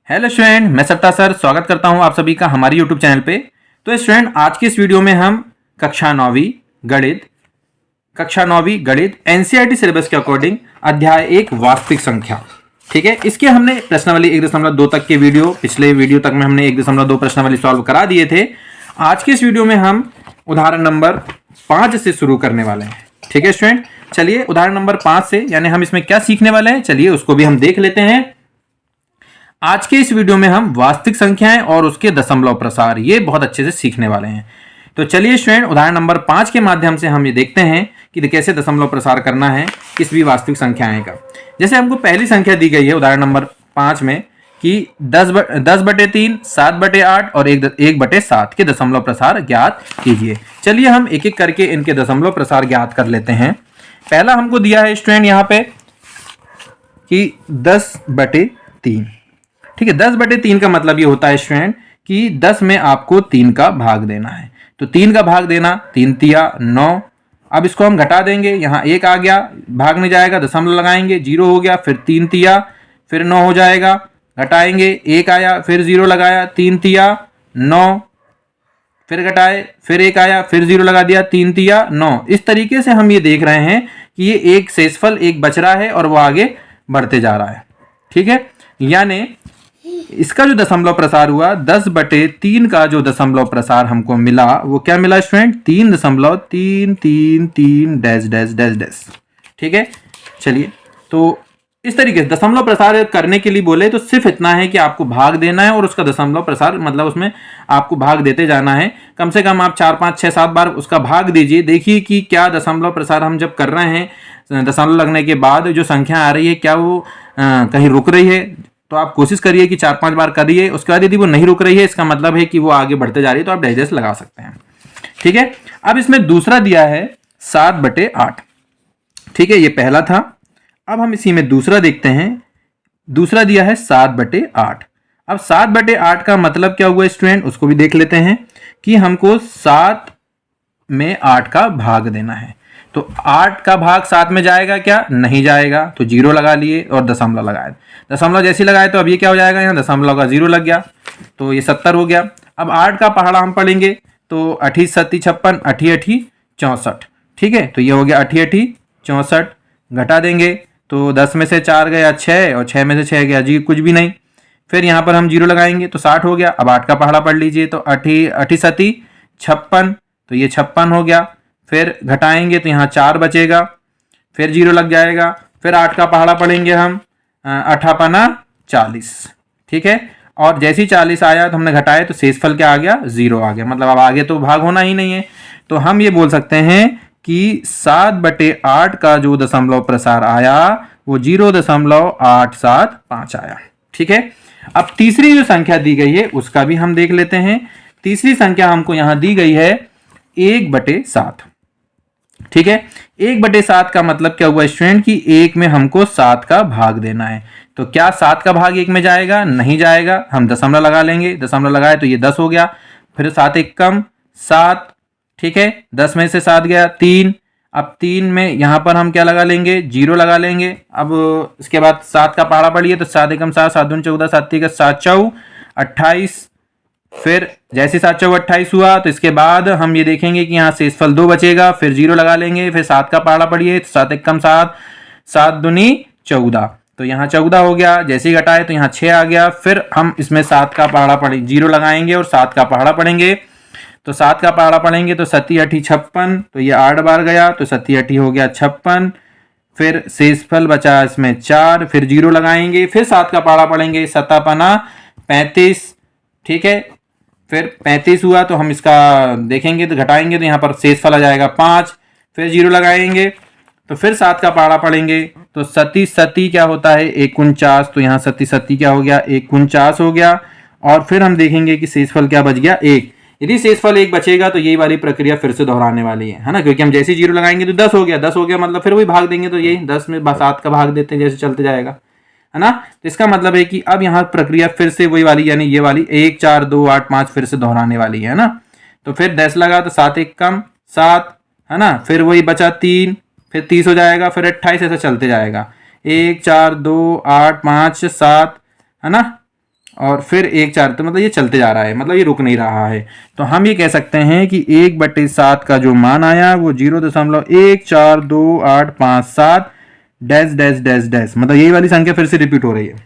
Hello student, मैं सत्ता sir स्वागत करता हूं आप सभी का हमारे यूट्यूब चैनल पे। तो स्टूडेंट, आज की इस वीडियो में हम कक्षा नौवीं गणित एनसीईआरटी सिलेबस के अकॉर्डिंग अध्याय 1 वास्तविक संख्या, ठीक है, इसके हमने प्रश्नावली 1.2 तक के पिछले वीडियो तक में हमने 1.2 प्रश्नावली सॉल्व करा दिए थे। आज के इस वीडियो में हम उदाहरण नंबर 5 से शुरू करने वाले हैं। ठीक है स्टूडेंट, चलिए उदाहरण नंबर 5 से यानी हम इसमें क्या सीखने वाले हैं, चलिए उसको भी हम देख लेते हैं। आज के इस वीडियो में हम वास्तविक संख्याएं और उसके दशमलव प्रसार ये बहुत अच्छे से सीखने वाले हैं। तो चलिए स्टूडेंट, उदाहरण नंबर 5 के माध्यम से हम ये देखते हैं कि कैसे दशमलव प्रसार करना है किस भी वास्तविक संख्याएं का। जैसे हमको पहली संख्या दी गई है उदाहरण नंबर 5 में कि 10/3, 7/8 और 1/7 के दशमलव प्रसार ज्ञात कीजिए। चलिए हम एक एक करके इनके दशमलव प्रसार ज्ञात कर लेते हैं। पहला हमको दिया है स्टूडेंट यहाँ पे कि 10/3, ठीक है। 10/3 का मतलब ये होता है स्टूडेंट कि 10 में आपको 3 का भाग देना है। तो 3 का भाग देना, 3 तिया 9। अब इसको हम घटा देंगे, यहाँ 1 आ गया, भाग नहीं जाएगा, दशमलव लगाएंगे, 0 हो गया, फिर 3 तिया, फिर 9 हो जाएगा, घटाएंगे, 1 आया, फिर 0 लगाया, 3 तिया 9, फिर घटाए, फिर 1 आया, फिर 0 लगा दिया, 3 तिया 9। इस तरीके से हम ये देख रहे हैं कि ये एक शेषफल एक बच रहा है और वो आगे बढ़ते जा रहा है। ठीक है, यानी इसका जो दशमलव प्रसार हुआ 10/3 का जो दशमलव प्रसार हमको मिला वो क्या मिला student, 3.333 dash dash dash dash. ठीक है, चलिए तो इस तरीके से दशमलव प्रसार करने के लिए बोले तो सिर्फ इतना है कि आपको भाग देना है और उसका दशमलव प्रसार मतलब उसमें आपको भाग देते जाना है। कम से कम आप 4, 5, 6, 7 बार उसका भाग दीजिए, देखिए कि क्या दशमलव प्रसार हम जब कर रहे हैं दशमलव लगने के बाद जो संख्या आ रही है क्या वो कहीं रुक रही है। तो आप कोशिश करिए कि 4-5 बार करिए, उसके बाद यदि वो नहीं रुक रही है इसका मतलब है कि वो आगे बढ़ते जा रही है, तो आप डैश लगा सकते हैं। ठीक है, अब इसमें दूसरा दिया है 7/8। ठीक है, ये पहला था। अब हम इसी में दूसरा देखते हैं, दूसरा दिया है 7/8। अब 7/8 का मतलब क्या हुआ स्टूडेंट, उसको भी देख लेते हैं कि हमको 7 में 8 का भाग देना है। तो 8 का भाग 7 में जाएगा क्या, नहीं जाएगा, तो 0 लगा लिए और दशमलव लगाए। दशमलव जैसे लगाए तो अब ये क्या हो जाएगा, यहाँ दशमलव का 0 लग गया तो ये 70 हो गया। अब 8 का पहाड़ा हम पढ़ेंगे तो 8 7 56, 8 8 64। ठीक है, तो ये हो गया 8 8 64। घटा देंगे तो 10 में से 4 गया 6 और 6 में से 6 गया जी कुछ भी नहीं। फिर यहाँ पर हम 0 लगाएंगे तो 60 हो गया। अब 8 का पहाड़ा पढ़ लीजिए तो 8 7 56, तो ये 56 हो गया। फिर घटाएंगे तो यहाँ 4 बचेगा, फिर 0 लग जाएगा। फिर 8 का पहाड़ा पढ़ेंगे हम 8 पना 40। ठीक है, और जैसे ही 40 आया तो हमने घटाया तो शेषफल क्या आ गया, 0 आ गया। मतलब अब आगे तो भाग होना ही नहीं है। तो हम ये बोल सकते हैं कि 7/8 का जो दशमलव प्रसार आया वो 0.875 आया। ठीक है, अब तीसरी जो संख्या दी गई है उसका भी हम देख लेते हैं। तीसरी संख्या हमको यहाँ दी गई है 1/7। ठीक है, 1/7 का मतलब क्या हुआ स्टूडेंट कि 1 में हमको 7 का भाग देना है। तो क्या 7 का भाग 1 में जाएगा, नहीं जाएगा। हम दशमलव लगा लेंगे, दशमलव लगाए तो ये 10 हो गया। फिर 7 1 कम 7। ठीक है, 10 में से 7 गया 3। अब 3 में यहां पर हम क्या लगा लेंगे, 0 लगा लेंगे। अब इसके बाद 7 का पहाड़ा पढ़िए तो 7 1 7, 7 2 14, 7 3 7 4 28। फिर जैसे 7 4 28 हुआ तो इसके बाद हम ये देखेंगे कि यहाँ शेषफल 2 बचेगा। फिर 0 लगा लेंगे, फिर 7 का पहाड़ा पढ़िए तो 7 1 7, 7 दूनी 14, तो यहाँ 14 हो गया। जैसे ही घटाए तो यहाँ 6 आ गया। फिर हम इसमें 7 का पहाड़ा पढ़े 0 लगाएंगे और 7 का पहाड़ा पढ़ेंगे तो 7 का पहाड़ा पढ़ेंगे तो 7 8 56, तो ये 8 बार गया तो 7 8 हो गया 56। फिर शेषफल बचा इसमें 4, फिर 0 लगाएंगे, फिर 7 का पहाड़ा पढ़ेंगे 7 पना 35। ठीक है, फिर 35 हुआ तो हम इसका देखेंगे तो घटाएंगे तो यहाँ पर शेषफल आ जाएगा 5। फिर 0 लगाएंगे तो फिर 7 का पहाड़ा पढ़ेंगे तो 37 37 क्या होता है 49, तो यहाँ 37 37 क्या हो गया 49 हो गया। और फिर हम देखेंगे कि शेषफल क्या बच गया 1। यदि शेषफल 1 बचेगा तो यही वाली प्रक्रिया फिर से दोहराने वाली है ना, क्योंकि हम जैसे 0 लगाएंगे तो 10 हो गया। 10 हो गया मतलब फिर वही भाग देंगे तो यही 10 में 7 का भाग देते हैं, जैसे चलते जाएगा है ना। तो इसका मतलब है कि अब यहाँ प्रक्रिया फिर से वही वाली यानी ये वाली 1 4 2 8 5 फिर से दोहराने वाली है ना। तो फिर 10 लगा तो 7 1 कम 7 है ना, फिर वही बचा 3, फिर 30 हो जाएगा, फिर 28, ऐसा चलते जाएगा 1 4 2 8 5 7 है ना। और फिर 1/4, तो मतलब ये चलते जा रहा है, मतलब ये रुक नहीं रहा है। तो हम ये कह सकते हैं कि 1/7 का जो मान आया वो 0.142857 डैश डैश डैश डैश, मतलब यही वाली संख्या फिर से रिपीट हो रही है।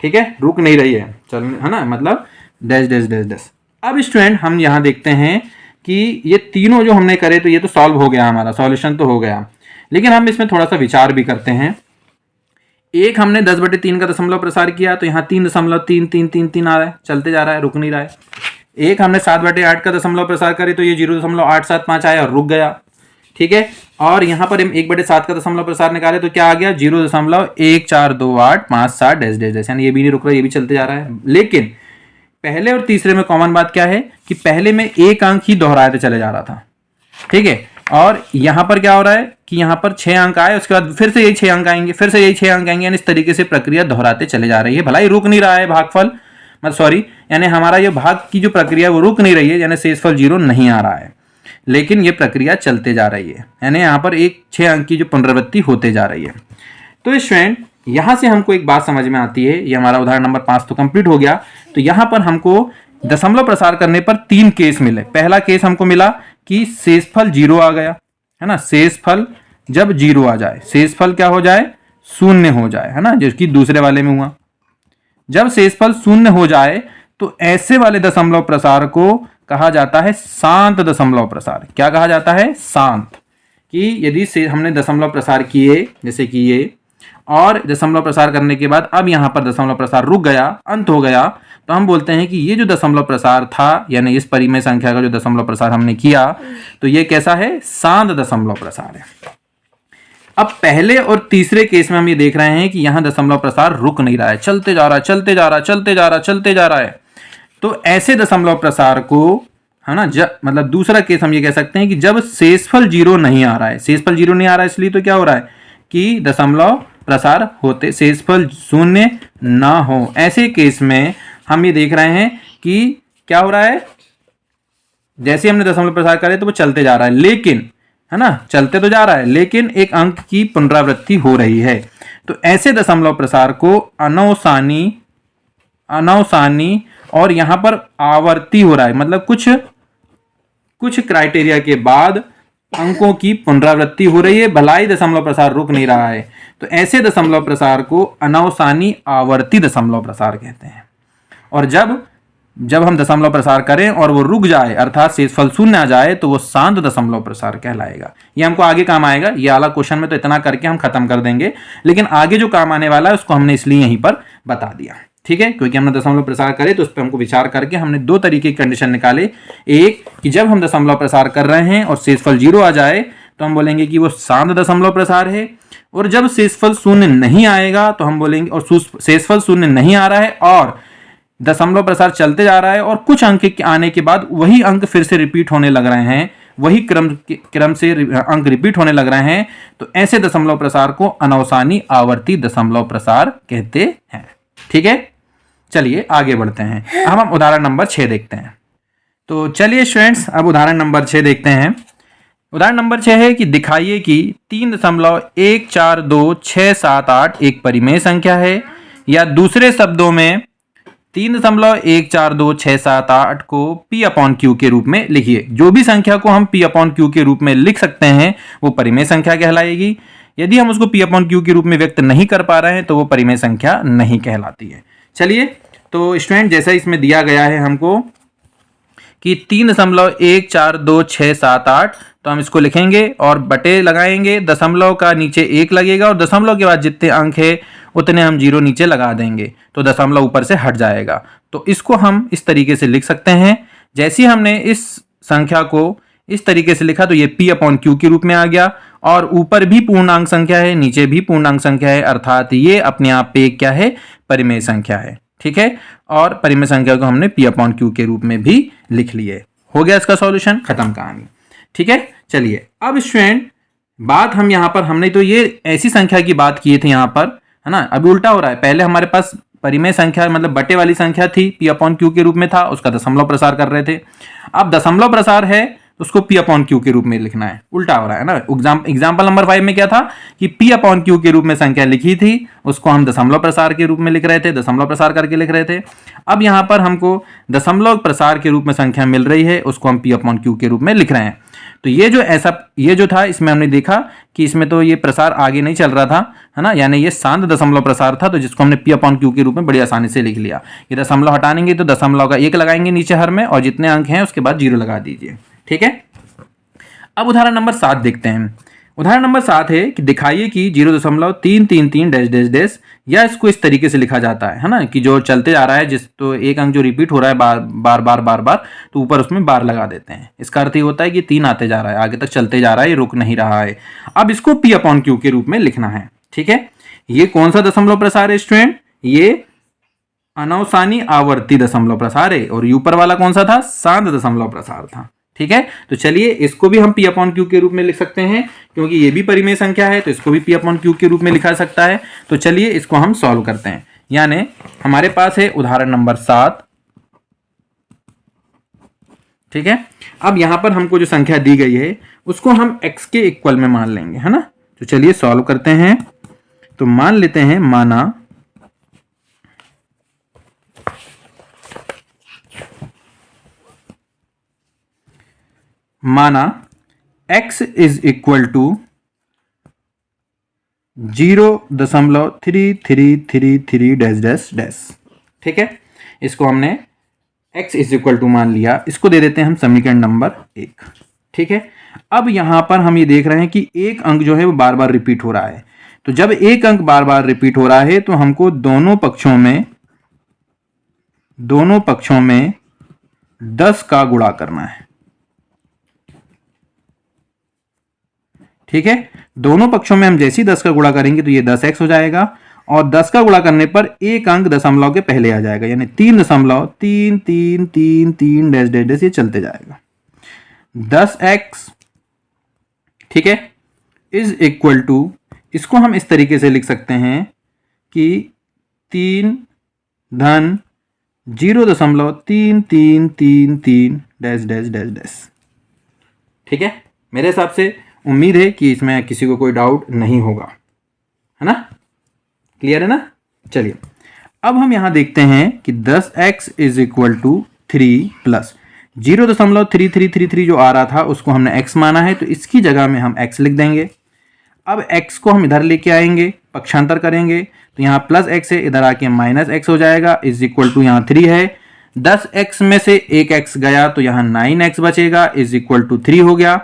ठीक है, रुक नहीं रही है, चल है ना, मतलब डैश डैश डैश डैश। अब स्टूडेंट हम यहाँ देखते हैं कि ये तीनों जो हमने करे तो ये तो सॉल्व हो गया, हमारा सॉल्यूशन तो हो गया, लेकिन हम इसमें थोड़ा सा विचार भी करते हैं। एक हमने 10/3 का दशमलव प्रसार किया तो यहाँ 3.333 आ रहा है, चलते जा रहा है, रुक नहीं रहा है। एक हमने 7/8 का दशमलव प्रसार करे तो ये 0.875 आया और रुक गया। ठीक है, और यहाँ पर हम 1/7 का दशमलव प्रसार निकाले तो क्या आ गया 0.142857 डैश डैश डैश, यानी ये भी नहीं रुक रहा, ये भी चलते जा रहा है। लेकिन पहले और तीसरे में कॉमन बात क्या है कि पहले में एक अंक ही दोहराते चले जा रहा था। ठीक है, और यहाँ पर क्या हो रहा है कि यहाँ पर 6 अंक आए, उसके बाद फिर से यही 6 अंक आएंगे, फिर से यही 6 अंक आएंगे, यानी इस तरीके से प्रक्रिया दोहराते चले जा रही है। भलाई रुक नहीं रहा है भागफल, मतलब सॉरी, यानी हमारा ये भाग की जो प्रक्रिया है वो रुक नहीं रही है, यानी शेषफल 0 नहीं आ रहा है, लेकिन ये प्रक्रिया चलते जा रही है, यानी यहाँ पर एक 6 अंक की जो पुनरावृत्ति होते जा रही है। तो स्टूडेंट यहाँ से हमको एक बात समझ में आती है, ये हमारा उदाहरण नंबर 5 तो कंप्लीट हो गया। तो यहाँ पर हमको दशमलव प्रसार करने पर 3 केस मिले। पहला केस हमको मिला कि शेषफल 0 आ गया, है ना, शेषफल जब 0 आ जाए, शेषफल क्या हो जाए, 0 हो जाए, है ना, जिसकी दूसरे वाले में हुआ। जब शेषफल 0 हो जाए तो ऐसे वाले दशमलव प्रसार को कहा जाता है शांत दशमलव प्रसार। क्या कहा जाता है, शांत। कि यदि से हमने दशमलव प्रसार किए, जैसे कि ये, और दशमलव प्रसार करने के बाद अब यहाँ पर दशमलव प्रसार रुक गया, अंत हो गया, तो हम बोलते हैं कि ये जो दशमलव प्रसार था, यानी इस परिमेय संख्या का जो दशमलव प्रसार हमने किया, तो ये कैसा है, शांत दशमलव प्रसार है। अब पहले और तीसरे केस में हम ये देख रहे हैं कि यहाँ दशमलव प्रसार रुक नहीं रहा है, चलते जा रहा है, चलते जा रहा है, चलते जा रहा है, चलते जा रहा है। तो ऐसे दशमलव प्रसार को, है ना, मतलब दूसरा केस हम ये कह सकते हैं कि जब शेषफल 0 नहीं आ रहा है, शेषफल 0 नहीं आ रहा है, इसलिए तो क्या हो रहा है कि दशमलव प्रसार होते शेषफल 0 ना हो, ऐसे केस में हम ये देख रहे हैं कि क्या हो रहा है, जैसे हमने दशमलव प्रसार करे तो वो चलते जा रहा है, लेकिन, है ना, चलते तो जा रहा है, लेकिन एक अंक की पुनरावृत्ति हो रही है। तो ऐसे दशमलव प्रसार को अनवसानी और यहां पर आवर्ती हो रहा है, मतलब कुछ क्राइटेरिया के बाद अंकों की पुनरावृत्ति हो रही है, भलाई दशमलव प्रसार रुक नहीं रहा है। तो ऐसे दशमलव प्रसार को अनवसानी आवर्ती दशमलव प्रसार कहते हैं। और जब हम दशमलव प्रसार करें और वो रुक जाए, अर्थात शेषफल 0 आ जाए, तो वो शांत दशमलव प्रसार कहलाएगा। ये हमको आगे काम आएगा, ये वाला क्वेश्चन में तो इतना करके हम खत्म कर देंगे, लेकिन आगे जो काम आने वाला है उसको हमने इसलिए यहीं पर बता दिया। ठीक है, क्योंकि हमने दशमलव प्रसार करे तो उस पर हमको विचार करके हमने 2 तरीके की कंडीशन निकाले। एक कि जब हम दशमलव प्रसार कर रहे हैं और शेषफल 0 आ जाए तो हम बोलेंगे कि वो शांत दशमलव प्रसार है, और जब शेषफल 0 नहीं आएगा तो हम बोलेंगे, और शेषफल 0 नहीं आ रहा है और दशमलव प्रसार चलते जा रहा है और कुछ अंक के आने के बाद वही अंक फिर से रिपीट होने लग रहे हैं, वही क्रम से अंक रिपीट होने लग रहे हैं, तो ऐसे दशमलव प्रसार को अनवसानी आवर्ती दशमलव प्रसार कहते हैं। ठीक है, चलिए आगे बढ़ते हैं। अब हम उदाहरण नंबर 6 देखते हैं। तो चलिए स्टूडेंट्स, अब उदाहरण नंबर 6 देखते हैं। उदाहरण नंबर 6 है कि दिखाइए कि 3.14267 एक परिमेय संख्या है, या दूसरे शब्दों में 3.14267 को P/Q के रूप में लिखिए। जो भी संख्या को हम P/Q के रूप में लिख सकते हैं वो परिमेय संख्या कहलाएगी। यदि हम उसको P/Q के रूप में व्यक्त नहीं कर पा रहे हैं तो वो परिमेय संख्या नहीं कहलाती है। चलिए, तो स्टूडेंट जैसा इसमें दिया गया है हमको कि 3.14267, तो हम इसको लिखेंगे और बटे लगाएंगे, दशमलव का नीचे 1 लगेगा और दशमलव के बाद जितने अंक है उतने हम 0 नीचे लगा देंगे, तो दशमलव ऊपर से हट जाएगा। तो इसको हम इस तरीके से लिख सकते हैं। जैसे ही हमने इस संख्या को इस तरीके से लिखा तो ये P/Q के रूप में आ गया, और ऊपर भी पूर्णांक संख्या है, नीचे भी पूर्णांक संख्या है, अर्थात ये अपने आप पे क्या है, परिमेय संख्या है। ठीक है, और परिमेय संख्या को हमने P/Q के रूप में भी लिख लिए। हो गया इसका सॉल्यूशन, खत्म कहानी। ठीक है, चलिए अब स्टूडेंट बात हम यहाँ पर, हमने तो ये ऐसी संख्या की बात की थी यहाँ पर, है ना, अभी उल्टा हो रहा है। पहले हमारे पास परिमेय संख्या मतलब बटे वाली संख्या थी, P/Q के रूप में था, उसका दशमलव प्रसार कर रहे थे। अब दशमलव प्रसार है उसको P अपॉन Q के रूप में लिखना है। उल्टा हो रहा है ना। एग्जाम्पल नंबर 5 में क्या था कि P अपॉन Q के रूप में संख्या लिखी थी, उसको हम दशमलव प्रसार के रूप में लिख रहे थे, दशमलव प्रसार करके लिख रहे थे। अब यहाँ पर हमको दशमलव प्रसार के रूप में संख्या मिल रही है, उसको हम P अपॉन Q के रूप में लिख रहे हैं। तो ये जो था इसमें हमने देखा कि इसमें तो ये प्रसार आगे नहीं चल रहा था, है ना, यानी ये शांत दशमलव प्रसार था, तो जिसको हमने P अपॉन Q के रूप में बड़ी आसानी से लिख लिया। ये दशमलव हटाएंगे तो दशमलव का 1 लगाएंगे नीचे हर में, और जितने अंक हैं उसके बाद 0 लगा दीजिए। ठीक है। अब उदाहरण नंबर 7 देखते हैं। उदाहरण नंबर 7 है कि दिखाइए कि 0.333 डैश डैश डैश, या इसको इस तरीके से लिखा जाता है ना, कि जो चलते जा रहा है, जिस तो एक अंक जो रिपीट हो रहा है बार बार, तो ऊपर उसमें बार लगा देते हैं। इसका अर्थ ये होता है कि 3 आते जा रहा है, आगे तक चलते जा रहा है, ये रुक नहीं रहा है। अब इसको P अपॉन Q के रूप में लिखना है। ठीक है। ये कौन सा दशमलव प्रसार है स्टूडेंट? ये अनवसानी आवर्ती दशमलव प्रसार है, और ऊपर वाला कौन सा था? शांत दशमलव प्रसार था। ठीक है। तो चलिए इसको भी हम P अपॉन Q के रूप में लिख सकते हैं, क्योंकि ये भी परिमेय संख्या है, तो इसको भी P अपॉन Q के रूप में लिखा सकता है। तो चलिए इसको हम सॉल्व करते हैं। यानी हमारे पास है उदाहरण नंबर 7। ठीक है। अब यहां पर हमको जो संख्या दी गई है उसको हम x के इक्वल में मान लेंगे, है ना। तो चलिए सॉल्व करते हैं। तो मान लेते हैं, माना x is equal to 0.3333 dash dash dash. ठीक है। इसको हमने x इज इक्वल टू मान लिया, इसको दे देते हैं हम समीकरण नंबर 1। ठीक है। अब यहां पर हम ये देख रहे हैं कि एक अंक जो है वो बार बार रिपीट हो रहा है। तो जब एक अंक बार बार रिपीट हो रहा है तो हमको दोनों पक्षों में 10 का गुणा करना है। ठीक है। दोनों पक्षों में हम जैसे ही 10 का गुणा करेंगे तो ये 10x हो जाएगा, और 10 का गुणा करने पर एक अंक दशमलव के पहले आ जाएगा, यानी 3.3333 डैश डैश डैश, ये चलते जाएगा। 10x, ठीक है, इज इक्वल टू, इसको हम इस तरीके से लिख सकते हैं कि 3 धन 0.3333 डैश डैश डैश डैश। ठीक है। मेरे हिसाब से उम्मीद है कि इसमें किसी को कोई डाउट नहीं होगा, है ना। क्लियर है ना। चलिए अब हम यहां देखते हैं कि 10x is equal to 3 plus 0.3333 जो आ रहा था उसको हमने x माना है, तो इसकी जगह में हम x लिख देंगे। अब x को हम इधर लेके आएंगे, पक्षांतर करेंगे, तो यहाँ प्लस x है, इधर आके माइनस x हो जाएगा, इज इक्वल टू यहाँ 3 है। 10x में से एक x गया तो यहाँ 9x बचेगा, इज इक्वल टू 3 हो गया।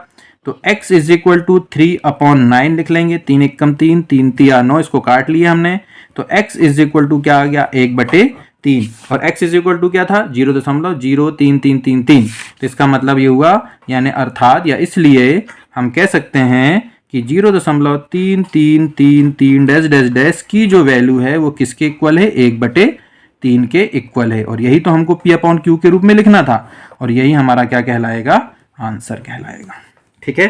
तो x is equal to 3 upon 9 लिख लेंगे। 3 एक कम 3, 3 3 9, इसको काट लिया हमने। तो x इज इक्वल टू क्या आ गया? 1/3, और x इज इक्वल टू क्या था? 0.0333। तो इसका मतलब ये हुआ, यानी अर्थात या इसलिए हम कह सकते हैं कि 0.3333 डैश डैश डैश की जो वैल्यू है वो किसके इक्वल है? 1/3 के इक्वल है। और यही तो हमको P अपॉन Q के रूप में लिखना था, और यही हमारा क्या कहलाएगा? आंसर कहलाएगा। ठीक है।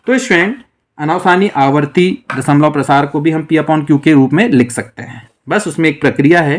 तो स्टूडेंट, अनावसानी आवर्ती दशमलव प्रसार को भी हम P अपॉन Q के रूप में लिख सकते हैं। बस उसमें एक प्रक्रिया है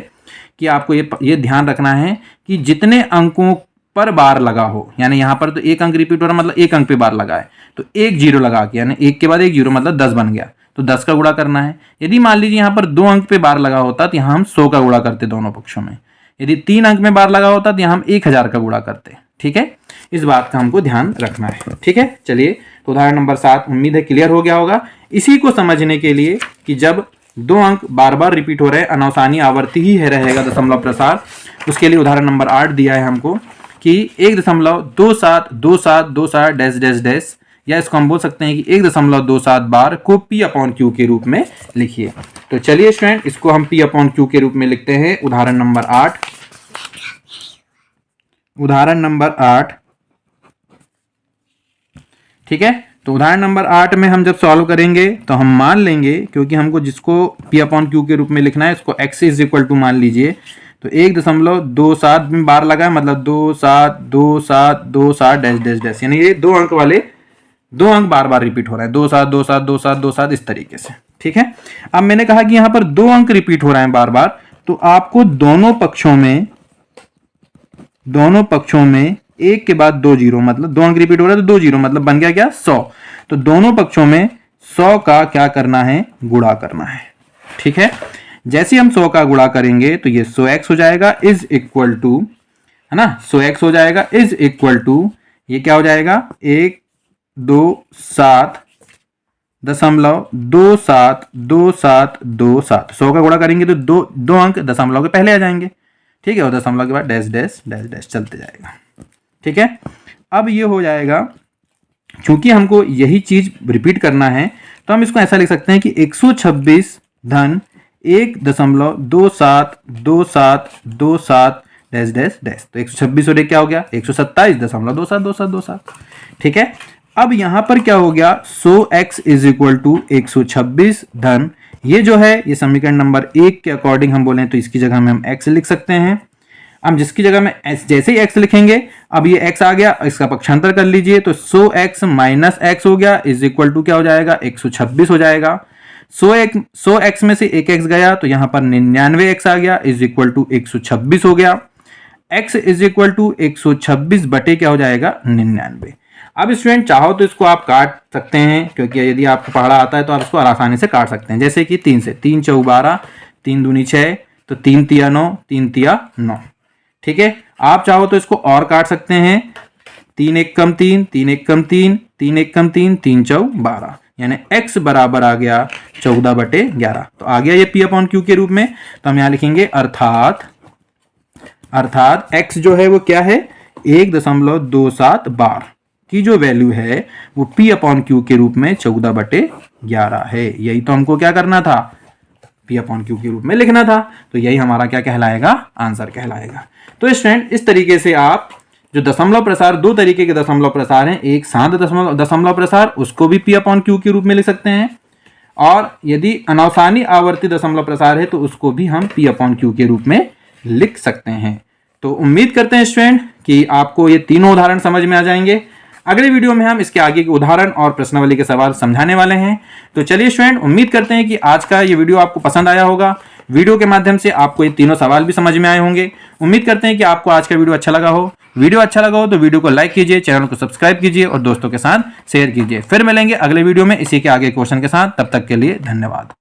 कि आपको ये ध्यान रखना है कि जितने अंकों पर बार लगा हो, यानी यहाँ पर तो एक अंक रिपीट हो रहा मतलब एक अंक पे बार लगा है, तो एक 0 लगा के, यानी एक के बाद एक 0 मतलब 10 बन गया, तो 10 का गुणा करना है। यदि मान लीजिए यहाँ पर 2 अंक पे बार लगा होता तो यहाँ हम 100 का गुणा करते दोनों पक्षों में। यदि 3 अंक में बार लगा होता तो यहाँ हम 1000 का गुणा करते। ठीक है। इस बात का हमको ध्यान रखना है। ठीक है। चलिए, तो उदाहरण नंबर 7 उम्मीद है क्लियर हो गया होगा। इसी को समझने के लिए कि जब 2 अंक बार बार रिपीट हो रहे हैं, अनवसानी आवर्ती ही है रहेगा दशमलव प्रसार, उसके लिए उदाहरण नंबर 8 दिया है हमको कि 1.272727 डैश डैश डैश, या इसको हम बोल सकते हैं कि 1.27 बार को P अपॉन Q के रूप में लिखिए। तो चलिए स्टूडेंट, इसको हम P अपॉन Q के रूप में लिखते हैं। उदाहरण नंबर 8, उदाहरण नंबर 8। ठीक है। तो उदाहरण नंबर 8 में हम जब सॉल्व करेंगे तो हम मान लेंगे, क्योंकि हमको जिसको P अपॉन Q के रूप में लिखना है इसको x इज इक्वल टू मान लीजिए, तो 1.27 में बार लगा है, मतलब 272727 डैश डैश डैश, यानी ये 2 अंक वाले 2 अंक बार बार रिपीट हो रहे हैं, 27272727 इस तरीके से। ठीक है। अब मैंने कहा कि यहाँ पर 2 अंक रिपीट हो रहे हैं बार बार, तो आपको दोनों पक्षों में 1 के बाद 2 जीरो, मतलब 2 अंक रिपीट हो रहा है तो 2 जीरो, मतलब बन गया क्या 100। तो दोनों पक्षों में 100 का क्या करना है, गुणा करना है। ठीक है, जैसे हम 100 का गुणा करेंगे तो ये 100x हो जाएगा इज इक्वल टू, है ना, 100x हो जाएगा इज इक्वल टू, ये क्या हो जाएगा 127.272727। 100 का गुणा करेंगे तो दो अंक दशमलव के पहले आ जाएंगे। ठीक है, और दशमलव के बाद डैश डैश डैश डैश चलते जाएगा। ठीक है, अब ये हो जाएगा, क्योंकि हमको यही चीज रिपीट करना है तो हम इसको ऐसा लिख सकते हैं कि 126 धन 1.272727 डैश डैश डैश। तो 126 और क्या हो गया 127.272727। ठीक है, अब यहां पर क्या हो गया 100x इज इक्वल टू 126 धन, ये जो है ये समीकरण नंबर 1 के अकॉर्डिंग हम बोलें तो इसकी जगह में हम x लिख सकते हैं। हम जिसकी जगह में जैसे ही x लिखेंगे, अब ये x आ गया, इसका पक्षांतर कर लीजिए तो 100x माइनस x हो गया इज इक्वल टू क्या हो जाएगा 126 हो जाएगा। 100x में से एक x गया तो यहां पर 99x आ गया इज इक्वल टू 126 हो गया। x इज इक्वल टू 126 बटे क्या हो जाएगा 99। अब स्टूडेंट चाहो तो इसको आप काट सकते हैं, क्योंकि यदि आपको पढ़ा आता है तो आप इसको आसानी से काट सकते हैं। जैसे कि 3 से 3 चौक 12, 3 दूनी 6, तो 3 तिया 9, 3 तिया 9। ठीक है, आप चाहो तो इसको और काट सकते हैं, 3 एक कम 3, 3 एक कम 3, 3 एक कम 3, 3 चौक 12, यानी x बराबर आ गया 14/11। तो आ गया ये p अपॉन क्यू के रूप में। तो हम यहां लिखेंगे अर्थात x जो है वो क्या है 1.27 बार की जो वैल्यू है वो p अपॉन क्यू के रूप में 14/11 है। यही तो हमको क्या करना था, p अपॉन क्यू के रूप में लिखना था। तो यही हमारा क्या कहलाएगा, आंसर कहलाएगा। तो स्टूडेंट इस तरीके से आप जो दशमलव प्रसार, दो तरीके के दशमलव प्रसार हैं, एक शांत दशमलव प्रसार, उसको भी p अपॉन क्यू के रूप में लिख सकते हैं, और यदि अनावसानी आवर्ती दशमलव प्रसार है तो उसको भी हम p अपॉन क्यू के रूप में लिख सकते हैं। तो उम्मीद करते हैं स्टूडेंट कि आपको ये तीनों उदाहरण समझ में आ जाएंगे। अगले वीडियो में हम इसके आगे के उदाहरण और प्रश्नावली के सवाल समझाने वाले हैं। तो चलिए स्टूडेंट, उम्मीद करते हैं कि आज का ये वीडियो आपको पसंद आया होगा। वीडियो के माध्यम से आपको ये तीनों सवाल भी समझ में आए होंगे। उम्मीद करते हैं कि आपको आज का वीडियो अच्छा लगा हो। वीडियो अच्छा लगा हो तो वीडियो को लाइक कीजिए, चैनल को सब्सक्राइब कीजिए और दोस्तों के साथ शेयर कीजिए। फिर मिलेंगे अगले वीडियो में इसी के आगे क्वेश्चन के साथ। तब तक के लिए धन्यवाद।